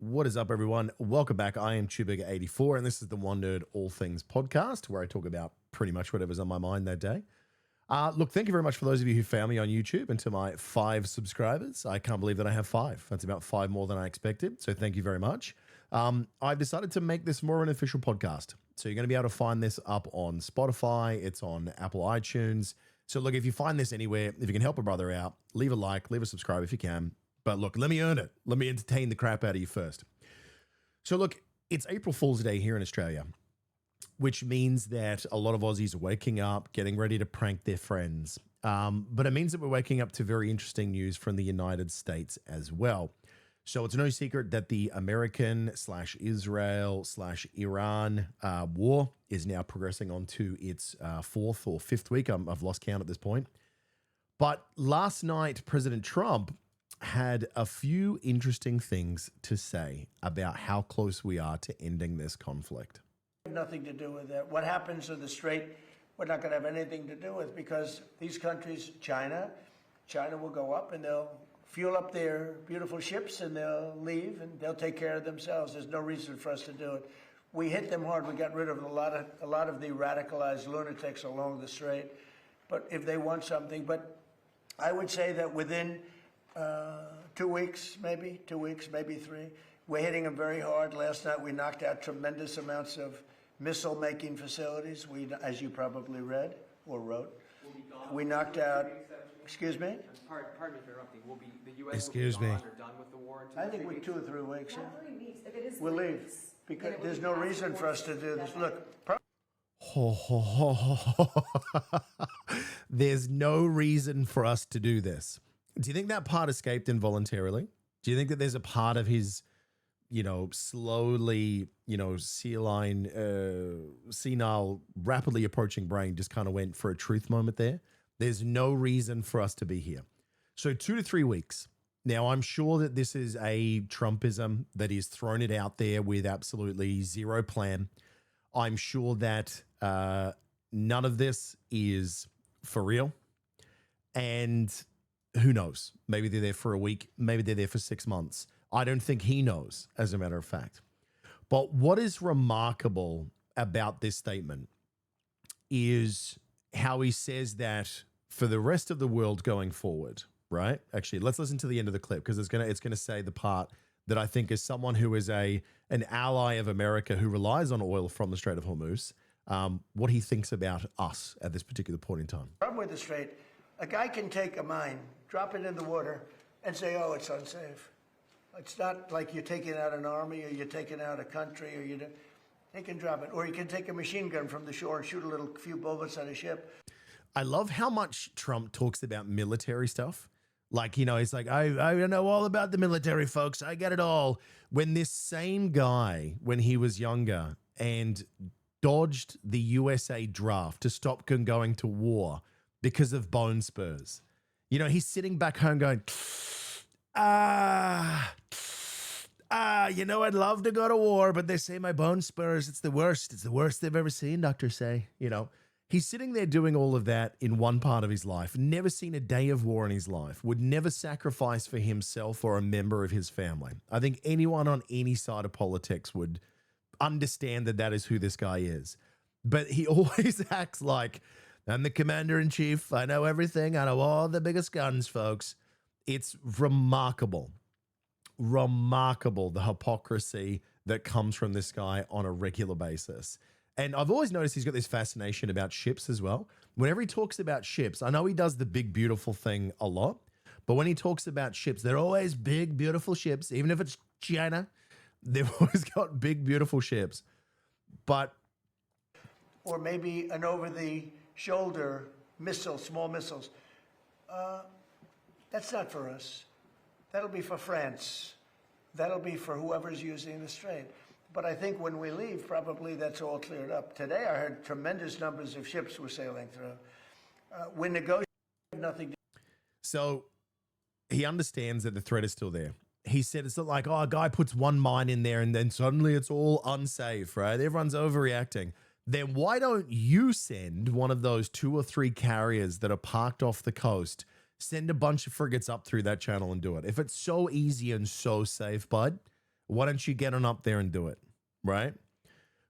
What is up, everyone? Welcome back. I am Chewbigger84, and this is the One Nerd All Things podcast, where I talk about pretty much whatever's on my mind that day. Look, thank you very much for those of you who found me on YouTube and to my 5 subscribers. I can't believe that I have 5. That's about 5 more than I expected, so thank you very much. I've decided to make this more of an official podcast. So you're going to be able to find this up on Spotify. It's on Apple iTunes. So look, if you find this anywhere, if you can help a brother out, leave a like, leave a subscribe if you can. But look, let me earn it. Let me entertain the crap out of you first. So look, it's April Fool's Day here in Australia, which means that a lot of Aussies are waking up, getting ready to prank their friends. But it means that we're waking up to very interesting news from the United States as well. So it's no secret that the American/Israel/Iran war is now progressing on to its 4th or 5th week. I've lost count at this point. But last night, President Trump had a few interesting things to say about how close we are to ending this conflict. Nothing to do with that. What happens in the Strait, we're not going to have anything to do with, because these countries, China will go up and they'll fuel up their beautiful ships and they'll leave and they'll take care of themselves. There's no reason for us to do it. We hit them hard. We got rid of a lot of the radicalized lunatics along the Strait. But if they want something, but I would say that within 2 weeks, maybe 3. We're hitting them very hard. Last night we knocked out tremendous amounts of missile-making facilities. As you probably read or wrote, we knocked out. Excuse me. Pardon me for interrupting. The U.S. Excuse will be me. gone or done with the war? I think we're 2 or 3 weeks. Not 3 weeks. If it is We'll 3 leave weeks, because then it would there's be no past reason the for us to do this. Look. There's no reason for us to do this. Do you think that part escaped involuntarily? Do you think that there's a part of his, slowly, senile, rapidly approaching brain just kind of went for a truth moment there? There's no reason for us to be here. So 2 to 3 weeks. Now, I'm sure that this is a Trumpism that he's thrown it out there with absolutely zero plan. I'm sure that none of this is for real. And who knows? Maybe they're there for a week. Maybe they're there for 6 months. I don't think he knows, as a matter of fact. But what is remarkable about this statement is how he says that for the rest of the world going forward, right? Actually, let's listen to the end of the clip, because it's gonna say the part that I think, as someone who is an ally of America who relies on oil from the Strait of Hormuz, what he thinks about us at this particular point in time. Problem with the Strait, a guy can take a mine, drop it in the water, and say, oh, it's unsafe. It's not like you're taking out an army or you're taking out a country, or they can drop it. Or you can take a machine gun from the shore and shoot a few bullets at a ship. I love how much Trump talks about military stuff. Like, he's like, I know all about the military, folks. I get it all. When this same guy, when he was younger and dodged the USA draft to stop going to war because of bone spurs, he's sitting back home going, I'd love to go to war, but they say my bone spurs, it's the worst. It's the worst they've ever seen, doctors say. He's sitting there doing all of that in one part of his life, never seen a day of war in his life, would never sacrifice for himself or a member of his family. I think anyone on any side of politics would understand that that is who this guy is. But he always acts like, I'm the commander-in-chief. I know everything. I know all the biggest guns, folks. It's remarkable the hypocrisy that comes from this guy on a regular basis. And I've always noticed he's got this fascination about ships as well. Whenever he talks about ships, I know he does the big, beautiful thing a lot, but when he talks about ships, they're always big, beautiful ships. Even if it's China, they've always got big, beautiful ships. But Or maybe an over-the-shoulder missile, small missiles. That's not for us. That'll be for France. That'll be for whoever's using the Strait. But I think when we leave, probably that's all cleared up. Today, I heard tremendous numbers of ships were sailing through. We negotiate nothing. So he understands that the threat is still there. He said it's not like, a guy puts one mine in there and then suddenly it's all unsafe, right? Everyone's overreacting. Then why don't you send one of those 2 or 3 carriers that are parked off the coast, send a bunch of frigates up through that channel and do it? If it's so easy and so safe, bud, Why don't you get on up there and do it? Right?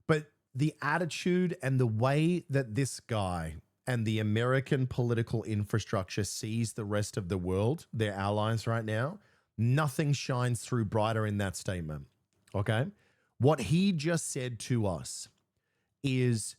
But the attitude and the way that this guy and the American political infrastructure sees the rest of the world, their allies right now, nothing shines through brighter in that statement. Okay? What he just said to us is,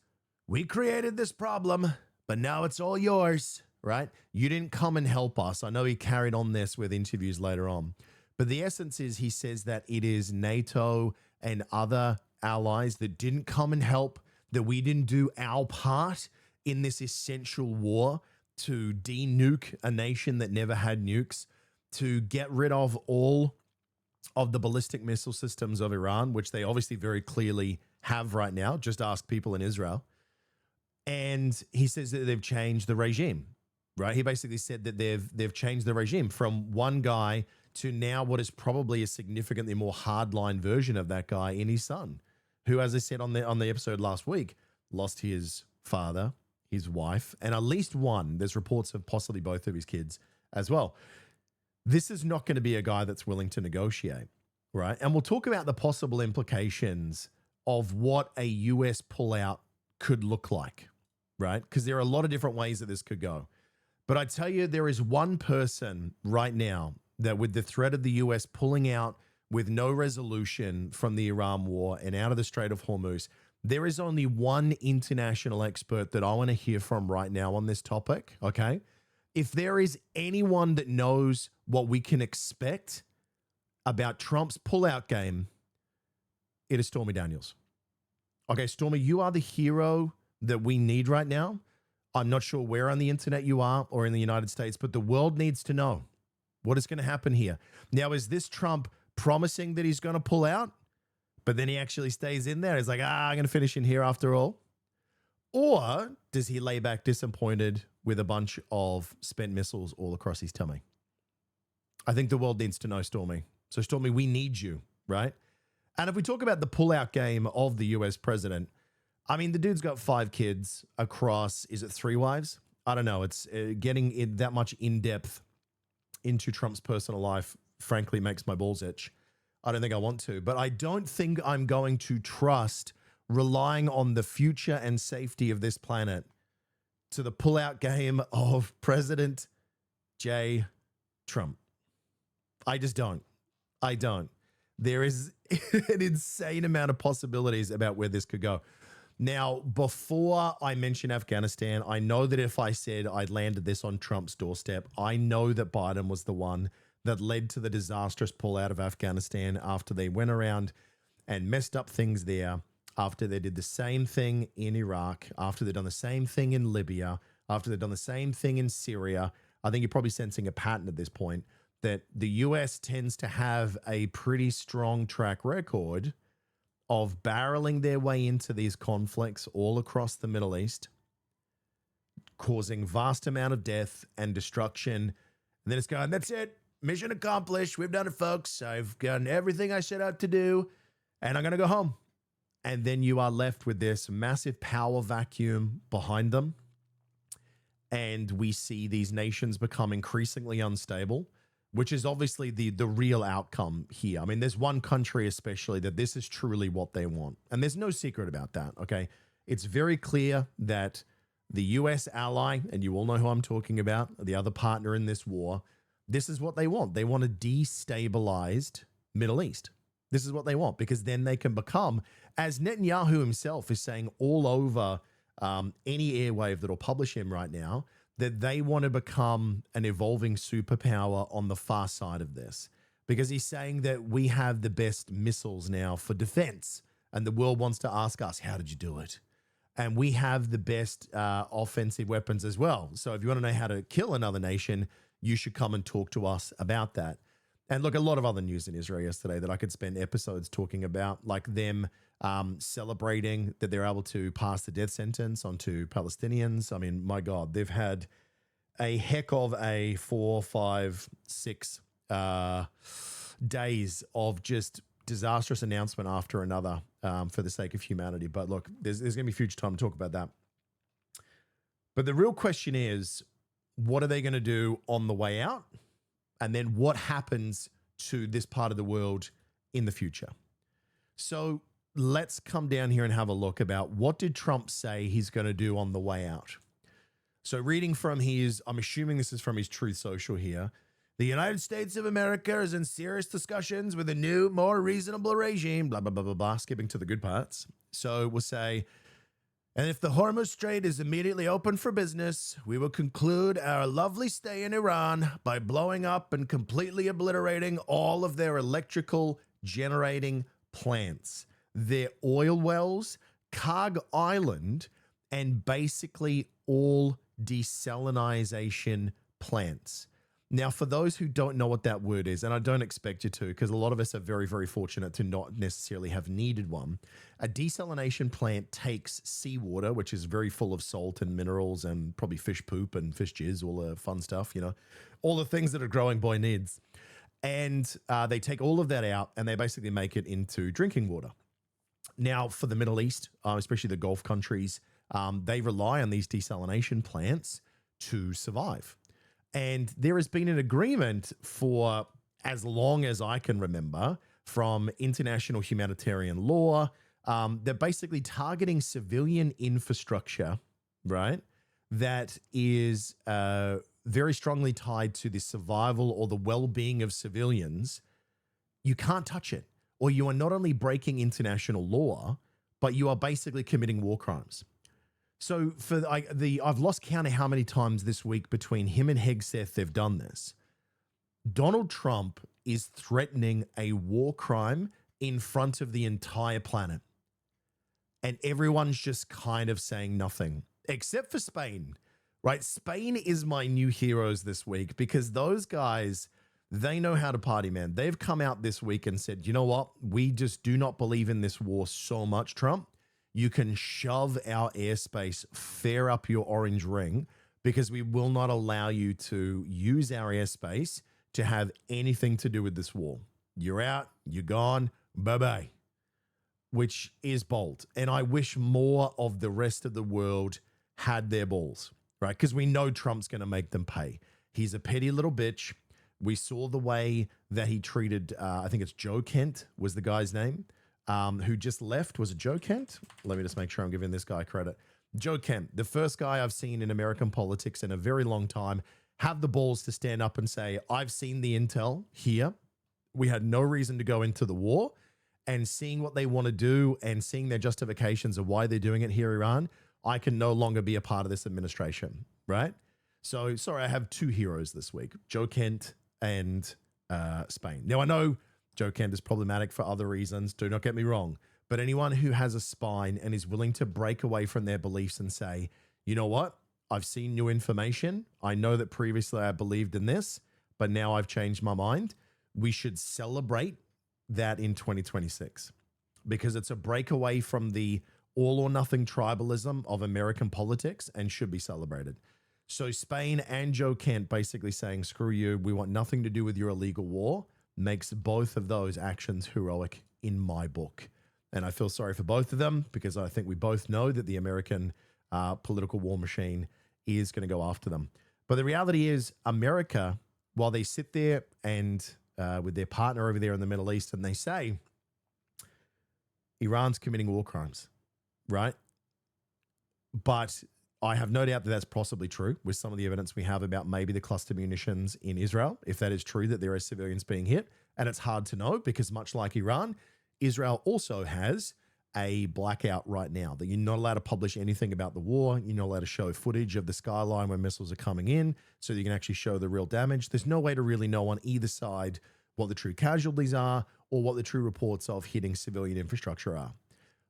we created this problem, but now it's all yours, right? You didn't come and help us. I know he carried on this with interviews later on. But the essence is he says that it is NATO and other allies that didn't come and help, that we didn't do our part in this essential war to de-nuke a nation that never had nukes, to get rid of all of the ballistic missile systems of Iran, which they obviously very clearly have right now. Just ask people in Israel. And he says that they've changed the regime, right? He basically said that they've changed the regime from one guy to now what is probably a significantly more hardline version of that guy in his son, who, as I said on the episode last week, lost his father, his wife, and at least one. There's reports of possibly both of his kids as well. This is not going to be a guy that's willing to negotiate, right? And we'll talk about the possible implications of what a US pullout could look like, right? Because there are a lot of different ways that this could go. But I tell you, there is one person right now that, with the threat of the US pulling out with no resolution from the Iran war and out of the Strait of Hormuz, there is only one international expert that I want to hear from right now on this topic, okay? If there is anyone that knows what we can expect about Trump's pullout game, it is Stormy Daniels. Okay, Stormy, you are the hero that we need right now. I'm not sure where on the internet you are or in the United States, but the world needs to know what is going to happen here. Now, is this Trump promising that he's going to pull out, but then he actually stays in there? He's like, I'm going to finish in here after all. Or does he lay back disappointed with a bunch of spent missiles all across his tummy? I think the world needs to know, Stormy. So, Stormy, we need you, right? And if we talk about the pullout game of the US president, I mean, the dude's got 5 kids across, is it 3 wives? I don't know. It's getting in that much in depth into Trump's personal life, frankly, makes my balls itch. I don't think I want to, but I don't think I'm going to trust relying on the future and safety of this planet to the pullout game of President J. Trump. I just don't. I don't. There is an insane amount of possibilities about where this could go. Now, before I mention Afghanistan, I know that if I said I'd landed this on Trump's doorstep, I know that Biden was the one that led to the disastrous pullout of Afghanistan after they went around and messed up things there, after they did the same thing in Iraq, after they've done the same thing in Libya, after they've done the same thing in Syria. I think you're probably sensing a pattern at this point that the US tends to have a pretty strong track record of barreling their way into these conflicts all across the Middle East, causing vast amount of death and destruction. And then it's going, that's it. Mission accomplished. We've done it, folks. I've done everything I set out to do, and I'm going to go home. And then you are left with this massive power vacuum behind them. And we see these nations become increasingly unstable, which is obviously the real outcome here. I mean, there's one country especially that this is truly what they want. And there's no secret about that, okay? It's very clear that the US ally, and you all know who I'm talking about, the other partner in this war, this is what they want. They want a destabilized Middle East. This is what they want, because then they can become, as Netanyahu himself is saying all over any airwave that'll publish him right now, that they want to become an evolving superpower on the far side of this, because he's saying that we have the best missiles now for defense, and the world wants to ask us, how did you do it? And we have the best offensive weapons as well. So if you want to know how to kill another nation, you should come and talk to us about that. And look, a lot of other news in Israel yesterday that I could spend episodes talking about, like them celebrating that they're able to pass the death sentence onto Palestinians. I mean, my God, they've had a heck of a 4, 5, 6 days of just disastrous announcement after another for the sake of humanity. But look, there's going to be future time to talk about that. But the real question is, what are they going to do on the way out? And then what happens to this part of the world in the future. So let's come down here and have a look about what did Trump say he's going to do on the way out. So reading from his, I'm assuming this is from his Truth Social here. The United States of America is in serious discussions with a new, more reasonable regime, blah, blah, blah, blah, blah, skipping to the good parts. So we'll say, and if the Hormuz Strait is immediately open for business, we will conclude our lovely stay in Iran by blowing up and completely obliterating all of their electrical generating plants, their oil wells, Karg Island, and basically all desalinization plants. Now, for those who don't know what that word is, and I don't expect you to, because a lot of us are very, very fortunate to not necessarily have needed one, a desalination plant takes seawater, which is very full of salt and minerals and probably fish poop and fish jizz, all the fun stuff, you know, all the things that a growing boy needs. And they take all of that out and they basically make it into drinking water. Now, for the Middle East, especially the Gulf countries, they rely on these desalination plants to survive. And there has been an agreement for as long as I can remember from international humanitarian law. They're basically targeting civilian infrastructure, right? That is very strongly tied to the survival or the well-being of civilians. You can't touch it, or you are not only breaking international law, but you are basically committing war crimes. So I've lost count of how many times this week between him and Hegseth they've done this. Donald Trump is threatening a war crime in front of the entire planet. And everyone's just kind of saying nothing, except for Spain, right? Spain is my new heroes this week because those guys, they know how to party, man. They've come out this week and said, you know what? We just do not believe in this war so much, Trump. You can shove our airspace fair up your orange ring because we will not allow you to use our airspace to have anything to do with this war. You're out, you're gone, bye-bye, which is bold. And I wish more of the rest of the world had their balls, right? Because we know Trump's going to make them pay. He's a petty little bitch. We saw the way that he treated, I think it's Joe Kent was the guy's name, who just left. Was it Joe Kent? Let me just make sure I'm giving this guy credit. Joe Kent, the first guy I've seen in American politics in a very long time, have the balls to stand up and say, I've seen the intel here. We had no reason to go into the war. And seeing what they want to do and seeing their justifications of why they're doing it here, Iran, I can no longer be a part of this administration, right? So, sorry, I have two heroes this week, Joe Kent and Spain. Now, I know Joe Kent is problematic for other reasons. Do not get me wrong. But anyone who has a spine and is willing to break away from their beliefs and say, you know what? I've seen new information. I know that previously I believed in this, but now I've changed my mind. We should celebrate that in 2026 because it's a breakaway from the all or nothing tribalism of American politics and should be celebrated. So Spain and Joe Kent basically saying, screw you, we want nothing to do with your illegal war, makes both of those actions heroic in my book. And I feel sorry for both of them because I think we both know that the American political war machine is going to go after them. But the reality is America, while they sit there and with their partner over there in the Middle East and they say, Iran's committing war crimes, right? But I have no doubt that that's possibly true with some of the evidence we have about maybe the cluster munitions in Israel, if that is true that there are civilians being hit. And it's hard to know because much like Iran, Israel also has a blackout right now that you're not allowed to publish anything about the war. You're not allowed to show footage of the skyline when missiles are coming in so that you can actually show the real damage. There's no way to really know on either side what the true casualties are or what the true reports of hitting civilian infrastructure are.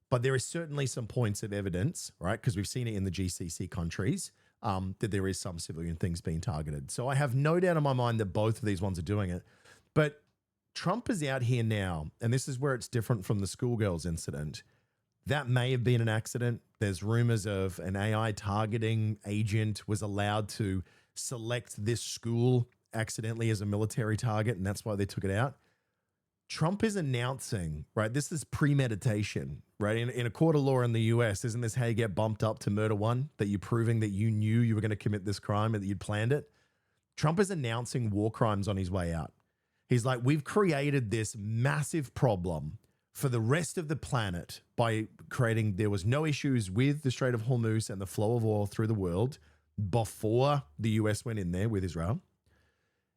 But there is certainly some points of evidence, right? Because we've seen it in the GCC countries, that there is some civilian things being targeted. So I have no doubt in my mind that both of these ones are doing it. But Trump is out here now, and this is where it's different from the schoolgirls incident. That may have been an accident. There's rumors of an AI targeting agent was allowed to select this school accidentally as a military target, and that's why they took it out. Trump is announcing, right? This is premeditation, right? In a court of law in the US, isn't this how you get bumped up to murder one? That you're proving that you knew you were going to commit this crime and that you'd planned it? Trump is announcing war crimes on his way out. He's like, we've created this massive problem for the rest of the planet by creating, there was no issues with the Strait of Hormuz and the flow of oil through the world before the US went in there with Israel.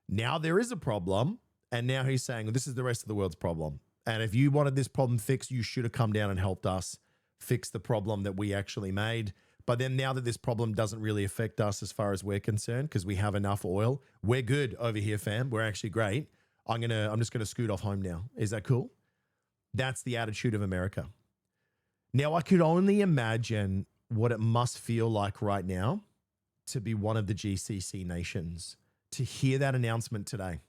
Now there is a problem. And now he's saying, this is the rest of the world's problem. And if you wanted this problem fixed, you should have come down and helped us fix the problem that we actually made. But then now that this problem doesn't really affect us as far as we're concerned, because we have enough oil, we're good over here, fam. We're actually great. I'm just gonna scoot off home now. Is that cool? That's the attitude of America. Now I could only imagine what it must feel like right now to be one of the GCC nations, to hear that announcement today.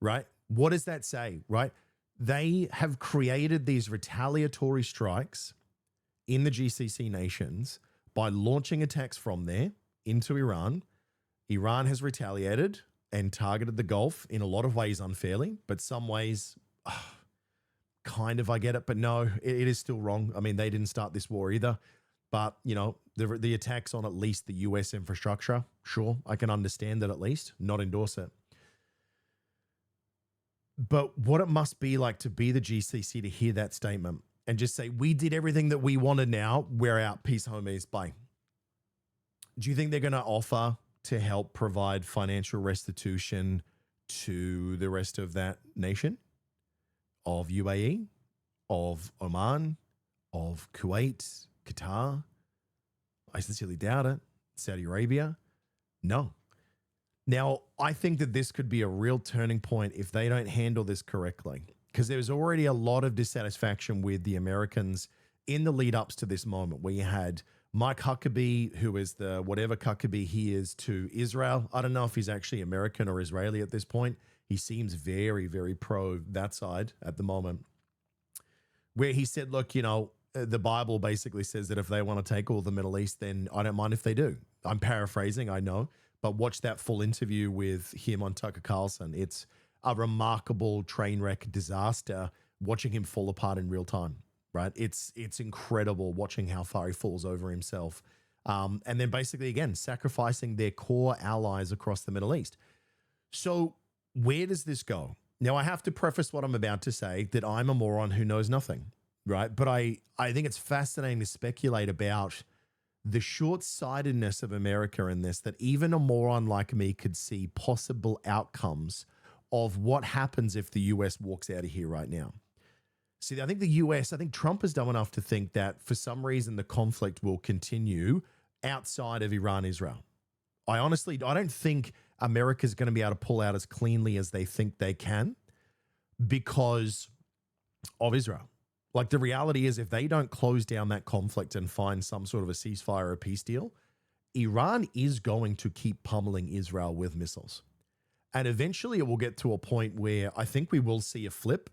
Right? What does that say, right? They have created these retaliatory strikes in the GCC nations by launching attacks from there into Iran. Iran has retaliated and targeted the Gulf in a lot of ways unfairly, but some ways, kind of, I get it, but no, it is still wrong. I mean, they didn't start this war either, but you know, the attacks on at least the US infrastructure, sure, I can understand that at least, not endorse it. But what it must be like to be the GCC, to hear that statement and just say, we did everything that we wanted, now we're out. Peace, homies. Bye. Do you think they're going to offer to help provide financial restitution to the rest of that nation? Of UAE, of Oman, of Kuwait, Qatar? I sincerely doubt it. Saudi Arabia? No. Now, I think that this could be a real turning point if they don't handle this correctly, because there's already a lot of dissatisfaction with the Americans in the lead ups to this moment, where you had Mike Huckabee, who is the whatever Huckabee he is to Israel. I don't know if he's actually American or Israeli at this point. He seems very, very pro that side at the moment, where he said, look, you know, the Bible basically says that if they want to take all the Middle East, then I don't mind if they do. I'm paraphrasing, I know. But watch that full interview with him on Tucker Carlson. It's a remarkable train wreck disaster watching him fall apart in real time, right? It's incredible watching how far he falls over himself. And then basically, again, sacrificing their core allies across the Middle East. So where does this go? Now, I have to preface what I'm about to say that I'm a moron who knows nothing, right? But I think it's fascinating to speculate about the short-sightedness of America in this, that even a moron like me could see possible outcomes of what happens if the US walks out of here right now. See, I think Trump has done enough to think that for some reason the conflict will continue outside of Iran, Israel. I don't think America's going to be able to pull out as cleanly as they think they can because of Israel. Like, the reality is, if they don't close down that conflict and find some sort of a ceasefire or a peace deal, Iran is going to keep pummeling Israel with missiles. And eventually it will get to a point where I think we will see a flip,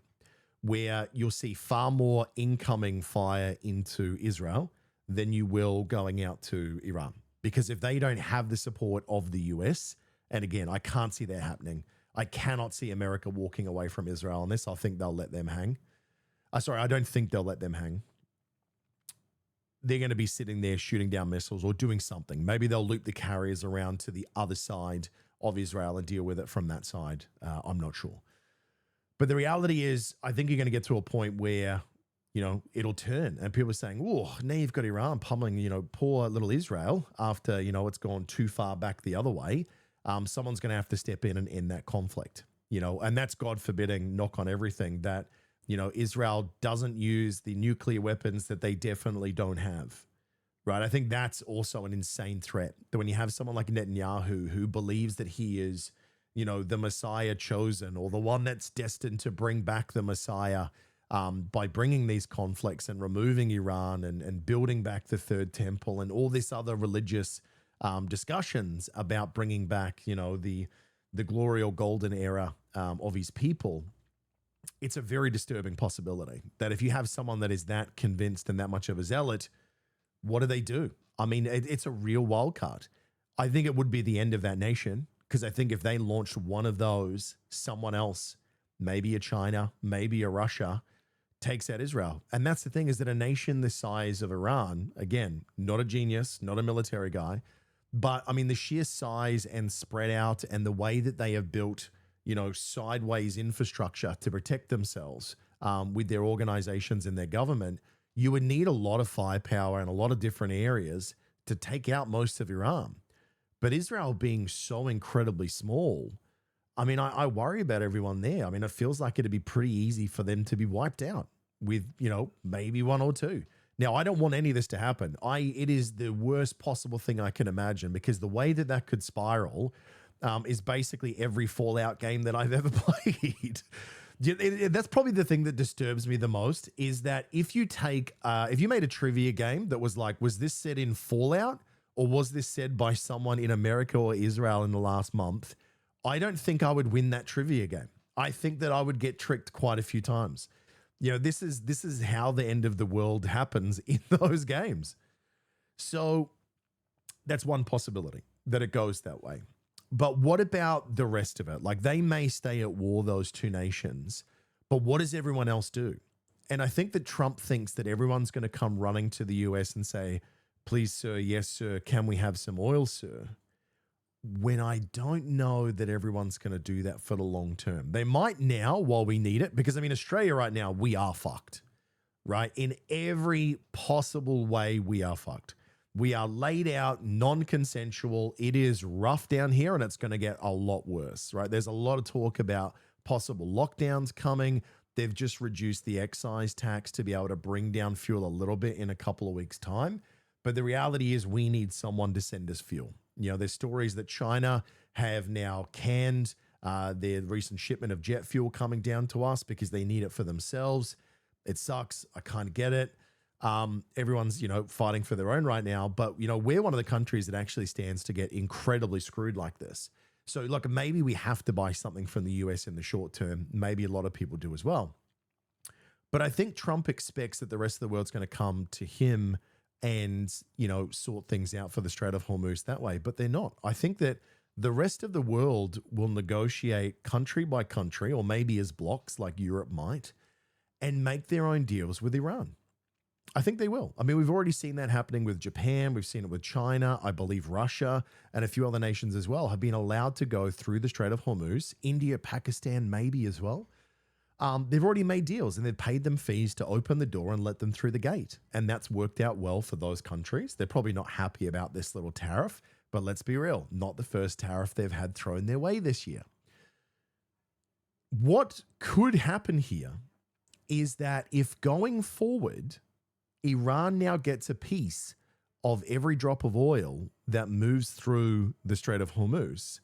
where you'll see far more incoming fire into Israel than you will going out to Iran. Because if they don't have the support of the US, and again, I can't see that happening. I cannot see America walking away from Israel on this. I think they'll let them hang. I don't think they'll let them hang. They're going to be sitting there shooting down missiles or doing something. Maybe they'll loop the carriers around to the other side of Israel and deal with it from that side. I'm not sure. But the reality is, I think you're going to get to a point where, you know, it'll turn and people are saying, oh, now you've got Iran pummeling, you know, poor little Israel after, you know, it's gone too far back the other way. Someone's going to have to step in and end that conflict, you know, and that's God forbidding, knock on everything, that you know, Israel doesn't use the nuclear weapons that they definitely don't have, right? I think that's also an insane threat. That when you have someone like Netanyahu who believes that he is, you know, the Messiah chosen, or the one that's destined to bring back the Messiah by bringing these conflicts and removing Iran and building back the third temple and all this other religious discussions about bringing back, you know, the glory or golden era of his people. It's a very disturbing possibility that if you have someone that is that convinced and that much of a zealot, what do? I mean, it's a real wild card. I think it would be the end of that nation, because I think if they launched one of those, someone else, maybe a China, maybe a Russia, takes out Israel. And that's the thing, is that a nation the size of Iran, again, not a genius, not a military guy, but I mean, the sheer size and spread out and the way that they have built, sideways infrastructure to protect themselves with their organizations and their government, you would need a lot of firepower in a lot of different areas to take out most of Iran. But Israel being so incredibly small, I mean, I worry about everyone there. I mean, it feels like it'd be pretty easy for them to be wiped out with, maybe one or two. Now, I don't want any of this to happen. It is the worst possible thing I can imagine, because the way that could spiral is basically every Fallout game that I've ever played. That's probably the thing that disturbs me the most, is that if you made a trivia game that was like, was this said in Fallout or was this said by someone in America or Israel in the last month? I don't think I would win that trivia game. I think that I would get tricked quite a few times. This is how the end of the world happens in those games. So that's one possibility, that it goes that way. But what about the rest of it? Like, they may stay at war, those two nations, but what does everyone else do? And I think that Trump thinks that everyone's going to come running to the US and say, please, sir, yes, sir, can we have some oil, sir? When I don't know that everyone's going to do that for the long term. They might now while we need it, because I mean, Australia right now, we are fucked, right? In every possible way, we are fucked. We are laid out, non-consensual. It is rough down here, and it's going to get a lot worse, right? There's a lot of talk about possible lockdowns coming. They've just reduced the excise tax to be able to bring down fuel a little bit in a couple of weeks' time. But the reality is we need someone to send us fuel. There's stories that China have now canned their recent shipment of jet fuel coming down to us because they need it for themselves. It sucks. I kind of get it. Everyone's, fighting for their own right now, but, we're one of the countries that actually stands to get incredibly screwed like this. So look, maybe we have to buy something from the US in the short term. Maybe a lot of people do as well. But I think Trump expects that the rest of the world's going to come to him and, sort things out for the Strait of Hormuz that way, but they're not. I think that the rest of the world will negotiate country by country, or maybe as blocks like Europe might, and make their own deals with Iran. I think they will. I mean, we've already seen that happening with Japan. We've seen it with China. I believe Russia and a few other nations as well have been allowed to go through the Strait of Hormuz. India, Pakistan, maybe as well. They've already made deals and they've paid them fees to open the door and let them through the gate. And that's worked out well for those countries. They're probably not happy about this little tariff, but let's be real, not the first tariff they've had thrown their way this year. What could happen here is that if going forward, Iran now gets a piece of every drop of oil that moves through the Strait of Hormuz,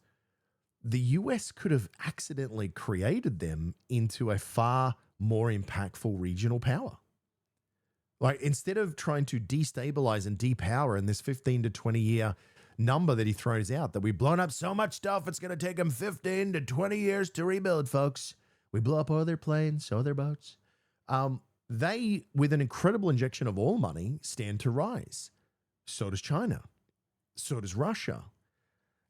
the US could have accidentally created them into a far more impactful regional power. Like, instead of trying to destabilize and depower in this 15 to 20 year number that he throws out, that we've blown up so much stuff, it's going to take them 15 to 20 years to rebuild, folks. We blow up all their planes, so their boats. They, with an incredible injection of oil money, stand to rise. So does China. So does Russia.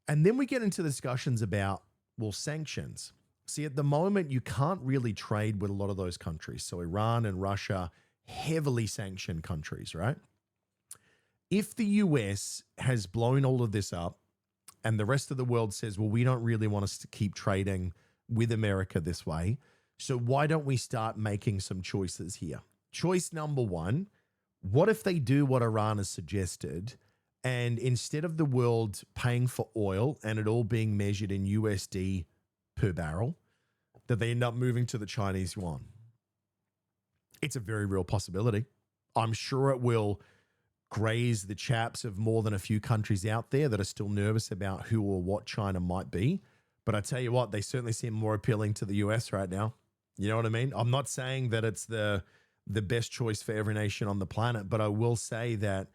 And then we get into discussions about, sanctions. See, at the moment, you can't really trade with a lot of those countries. So Iran and Russia, heavily sanctioned countries, right? If the US has blown all of this up and the rest of the world says, well, we don't really want us to keep trading with America this way, so why don't we start making some choices here? Choice number one, what if they do what Iran has suggested, and instead of the world paying for oil and it all being measured in USD per barrel, that they end up moving to the Chinese yuan? It's a very real possibility. I'm sure it will graze the chaps of more than a few countries out there that are still nervous about who or what China might be. But I tell you what, they certainly seem more appealing to the US right now. You know what I mean? I'm not saying that it's the best choice for every nation on the planet, but I will say that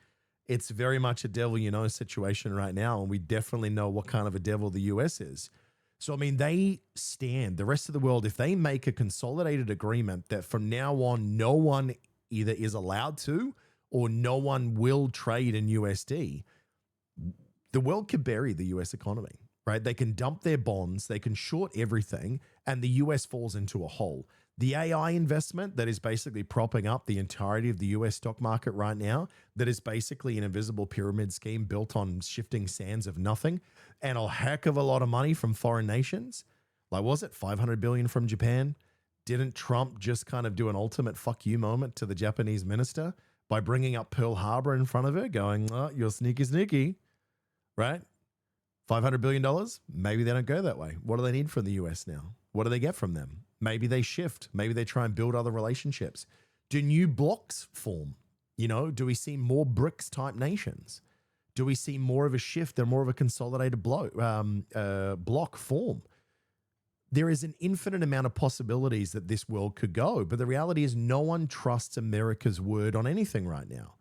it's very much a devil you know situation right now, and we definitely know what kind of a devil the US is. So, I mean, they stand, the rest of the world, if they make a consolidated agreement that from now on, no one either is allowed to or no one will trade in USD, the world could bury the US economy. Right? They can dump their bonds, they can short everything, and the US falls into a hole. The AI investment that is basically propping up the entirety of the US stock market right now, that is basically an invisible pyramid scheme built on shifting sands of nothing and a heck of a lot of money from foreign nations. Like, was it 500 billion from Japan? Didn't Trump just kind of do an ultimate fuck you moment to the Japanese minister by bringing up Pearl Harbor in front of her, going, oh, you're sneaky, right? $500 billion? Maybe they don't go that way. What do they need from the US now? What do they get from them? Maybe they shift. Maybe they try and build other relationships. Do new blocks form? You know, do we see more BRICS type nations? Do we see more of a shift and more of a consolidated block form? There is an infinite amount of possibilities that this world could go, but the reality is no one trusts America's word on anything right now.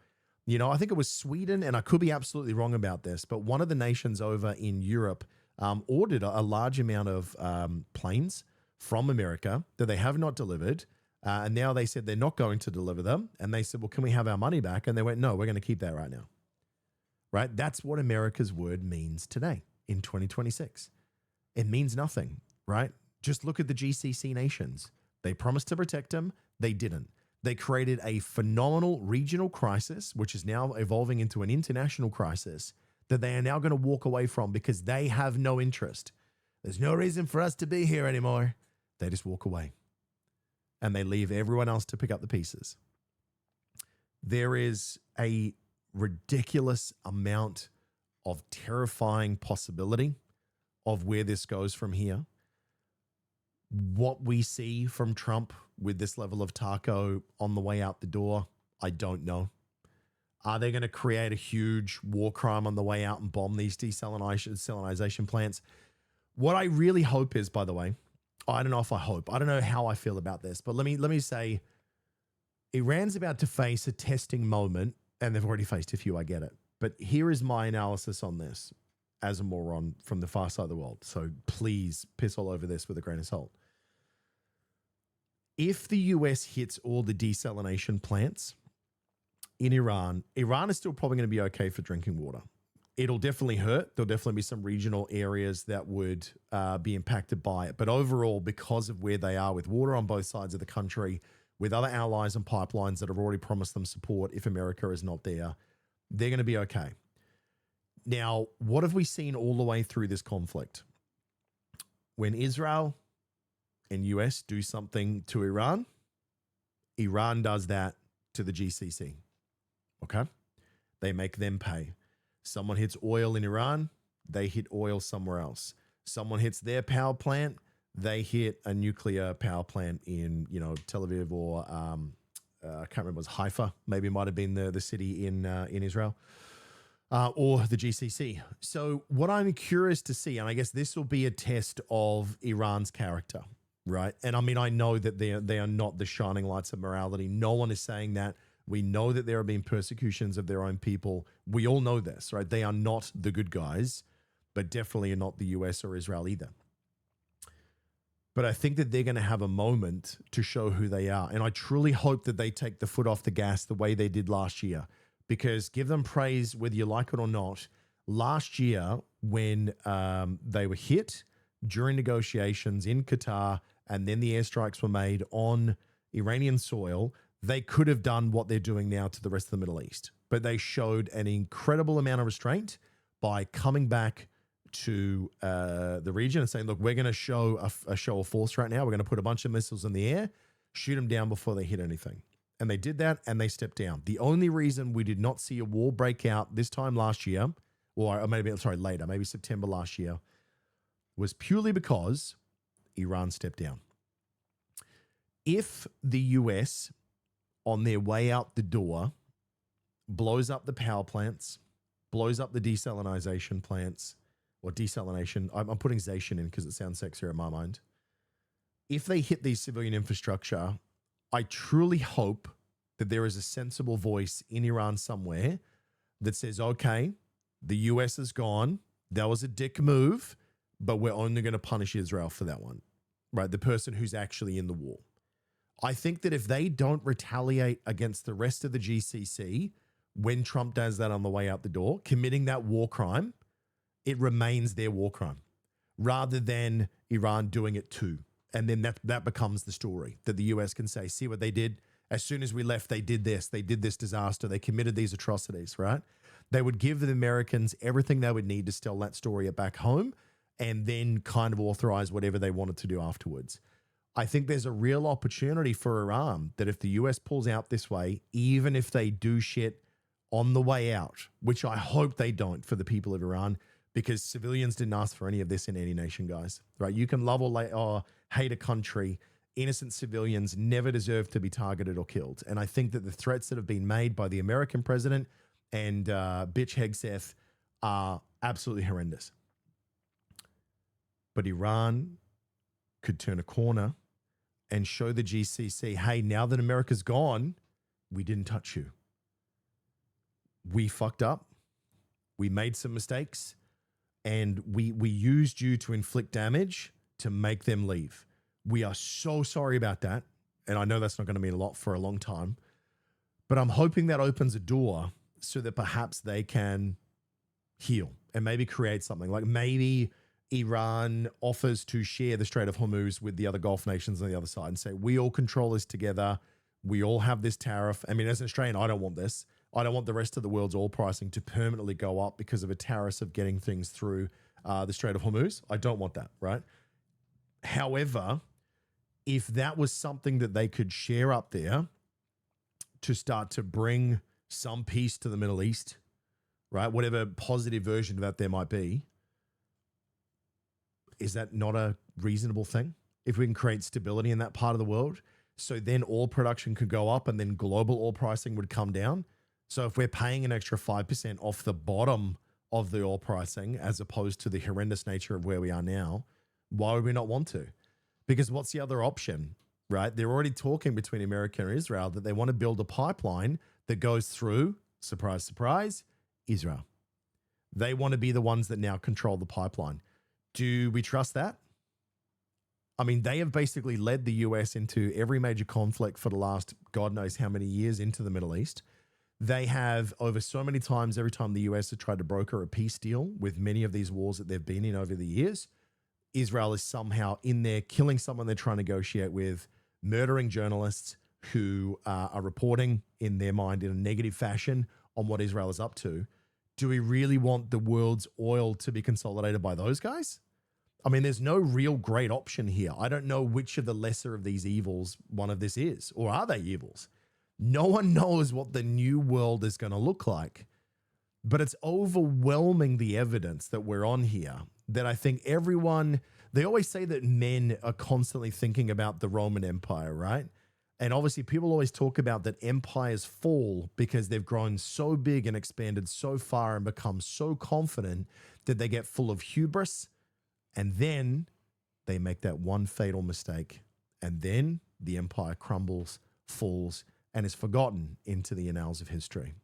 You know, I think it was Sweden, and I could be absolutely wrong about this, but one of the nations over in Europe ordered a large amount of planes from America that they have not delivered. And now they said they're not going to deliver them. And they said, well, can we have our money back? And they went, no, we're going to keep that right now. Right? That's what America's word means today in 2026. It means nothing, right? Just look at the GCC nations. They promised to protect them. They didn't. They created a phenomenal regional crisis, which is now evolving into an international crisis that they are now going to walk away from because they have no interest. There's no reason for us to be here anymore. They just walk away and they leave everyone else to pick up the pieces. There is a ridiculous amount of terrifying possibility of where this goes from here. What we see from Trump with this level of taco on the way out the door, I don't know. Are they going to create a huge war crime on the way out and bomb these desalinization plants? What I really hope is, by the way, I don't know if I hope, I don't know how I feel about this, but let me say, Iran's about to face a testing moment, and they've already faced a few, I get it. But here is my analysis on this as a moron from the far side of the world. So please piss all over this with a grain of salt. If the US hits all the desalination plants in Iran, Iran is still probably going to be okay for drinking water. It'll definitely hurt. There'll definitely be some regional areas that would be impacted by it. But overall, because of where they are with water on both sides of the country, with other allies and pipelines that have already promised them support if America is not there, they're going to be okay. Now, what have we seen all the way through this conflict? When Israel and US do something to Iran, Iran does that to the GCC. Okay? They make them pay. Someone hits oil in Iran, they hit oil somewhere else. Someone hits their power plant, they hit a nuclear power plant in, you know, Tel Aviv or I can't remember, it was Haifa, maybe it might have been the city in Israel. Or the GCC. So what I'm curious to see, and I guess this will be a test of Iran's character, right? And I mean, I know that they are not the shining lights of morality. No one is saying that. We know that there have been persecutions of their own people. We all know this, right? They are not the good guys, but definitely are not the US or Israel either. But I think that they're going to have a moment to show who they are. And I truly hope that they take the foot off the gas the way they did last year. Because give them praise whether you like it or not. Last year, when they were hit during negotiations in Qatar, and then the airstrikes were made on Iranian soil, they could have done what they're doing now to the rest of the Middle East. But they showed an incredible amount of restraint by coming back to the region and saying, look, we're going to show a show of force right now. We're going to put a bunch of missiles in the air, shoot them down before they hit anything. And they did that, and they stepped down. The only reason we did not see a war break out this time last year, or maybe, sorry, later, maybe September last year, was purely because Iran stepped down. If the US, on their way out the door, blows up the power plants, blows up the desalinization plants, or desalination, I'm putting zation in because it sounds sexier in my mind. If they hit these civilian infrastructure, I truly hope that there is a sensible voice in Iran somewhere that says, okay, the US is gone. That was a dick move, but we're only going to punish Israel for that one, right? The person who's actually in the war. I think that if they don't retaliate against the rest of the GCC, when Trump does that on the way out the door, committing that war crime, it remains their war crime rather than Iran doing it too. And then that becomes the story that the US can say, see what they did? As soon as we left, they did this disaster. They committed these atrocities, right? They would give the Americans everything they would need to tell that story back home. and then kind of authorize whatever they wanted to do afterwards. I think there's a real opportunity for Iran that if the US pulls out this way, even if they do shit on the way out, which I hope they don't for the people of Iran, because civilians didn't ask for any of this in any nation, guys, right? You can love or hate a country. Innocent civilians never deserve to be targeted or killed. And I think that the threats that have been made by the American president and bitch Hegseth are absolutely horrendous. But Iran could turn a corner and show the GCC, hey, now that America's gone, we didn't touch you. We fucked up. We made some mistakes. And we used you to inflict damage to make them leave. We are so sorry about that. And I know that's not going to mean a lot for a long time. But I'm hoping that opens a door so that perhaps they can heal and maybe create something. Like maybe Iran offers to share the Strait of Hormuz with the other Gulf nations on the other side and say, we all control this together. We all have this tariff. I mean, as an Australian, I don't want this. I don't want the rest of the world's oil pricing to permanently go up because of a tariff of getting things through the Strait of Hormuz. I don't want that, right? However, if that was something that they could share up there to start to bring some peace to the Middle East, right? Whatever positive version of that there might be, is that not a reasonable thing? If we can create stability in that part of the world, so then oil production could go up and then global oil pricing would come down. So if we're paying an extra 5% off the bottom of the oil pricing, as opposed to the horrendous nature of where we are now, why would we not want to? Because what's the other option, right? They're already talking between America and Israel that they want to build a pipeline that goes through, surprise, surprise, Israel. They want to be the ones that now control the pipeline. Do we trust that? I mean, they have basically led the US into every major conflict for the last God knows how many years into the Middle East. They have over so many times, every time the US has tried to broker a peace deal with many of these wars that they've been in over the years, Israel is somehow in there killing someone they're trying to negotiate with, murdering journalists who are reporting in their mind in a negative fashion on what Israel is up to. Do we really want the world's oil to be consolidated by those guys? I mean, there's no real great option here. I don't know which of the lesser of these evils one of this is, or are they evils? No one knows what the new world is going to look like, but it's overwhelming the evidence that we're on here that I think everyone, they always say that men are constantly thinking about the Roman Empire, right? And obviously people always talk about that empires fall because they've grown so big and expanded so far and become so confident that they get full of hubris. And then they make that one fatal mistake. And then the empire crumbles, falls, and is forgotten into the annals of history.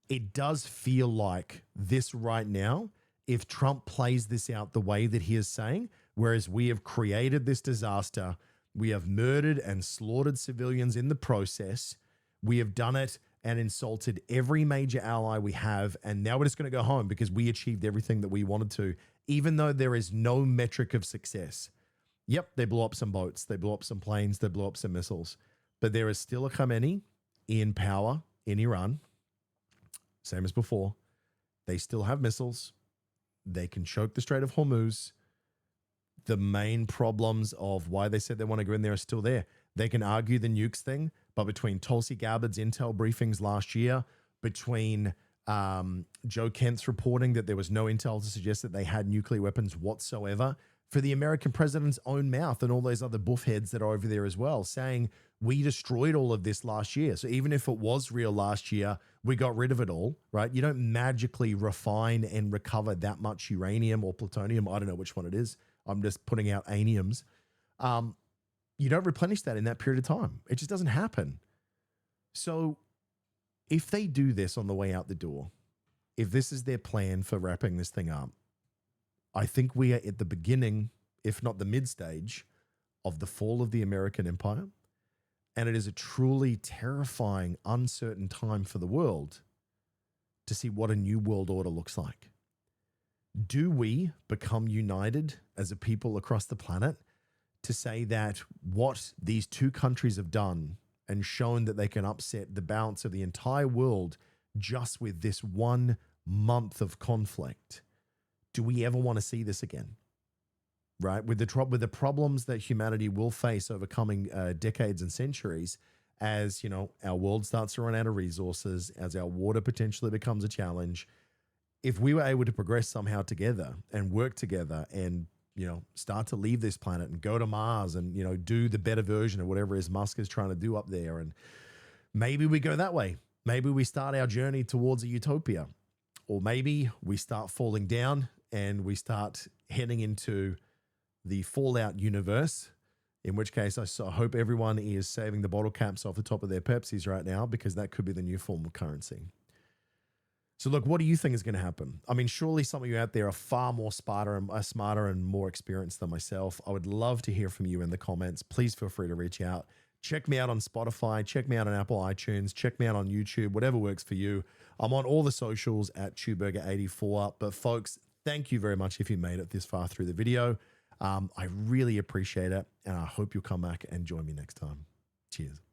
It does feel like this right now, if Trump plays this out the way that he is saying, whereas we have created this disaster, we have murdered and slaughtered civilians in the process, we have done it and insulted every major ally we have, and now we're just going to go home because we achieved everything that we wanted to, even though there is no metric of success. Yep, they blew up some boats, they blew up some planes, they blew up some missiles, but there is still a Khamenei in power in Iran, same as before. They still have missiles. They can choke the Strait of Hormuz. The main problems of why they said they want to go in there are still there. They can argue the nukes thing, but between Tulsi Gabbard's intel briefings last year, between Joe Kent's reporting that there was no intel to suggest that they had nuclear weapons whatsoever, for the American president's own mouth and all those other buff heads that are over there as well, saying we destroyed all of this last year. So even if it was real last year, we got rid of it all, right? You don't magically refine and recover that much uranium or plutonium. I don't know which one it is. I'm just putting out aniums. You don't replenish that in that period of time. It just doesn't happen. So if they do this on the way out the door, if this is their plan for wrapping this thing up, I think we are at the beginning, if not the mid stage, of the fall of the American empire. And it is a truly terrifying, uncertain time for the world to see what a new world order looks like. Do we become united as a people across the planet to say that what these two countries have done and shown that they can upset the balance of the entire world just with this 1 month of conflict? Do we ever want to see this again? right? With the problems that humanity will face over coming decades and centuries, as you know, our world starts to run out of resources, as our water potentially becomes a challenge. If we were able to progress somehow together and work together and, you know, start to leave this planet and go to Mars and, you know, do the better version of whatever it is Musk is trying to do up there, and maybe we go that way. Maybe we start our journey towards a utopia, or maybe we start falling down and we start heading into the Fallout universe, in which case I hope everyone is saving the bottle caps off the top of their Pepsis right now, because that could be the new form of currency. So look, what do you think is going to happen? I mean, surely some of you out there are far more smarter and more experienced than myself. I would love to hear from you in the comments. Please feel free to reach out. Check me out on Spotify. Check me out on Apple iTunes. Check me out on YouTube, whatever works for you. I'm on all the socials at Chewburger84. But folks, thank you very much if you made it this far through the video. I really appreciate it. And I hope you'll come back and join me next time. Cheers.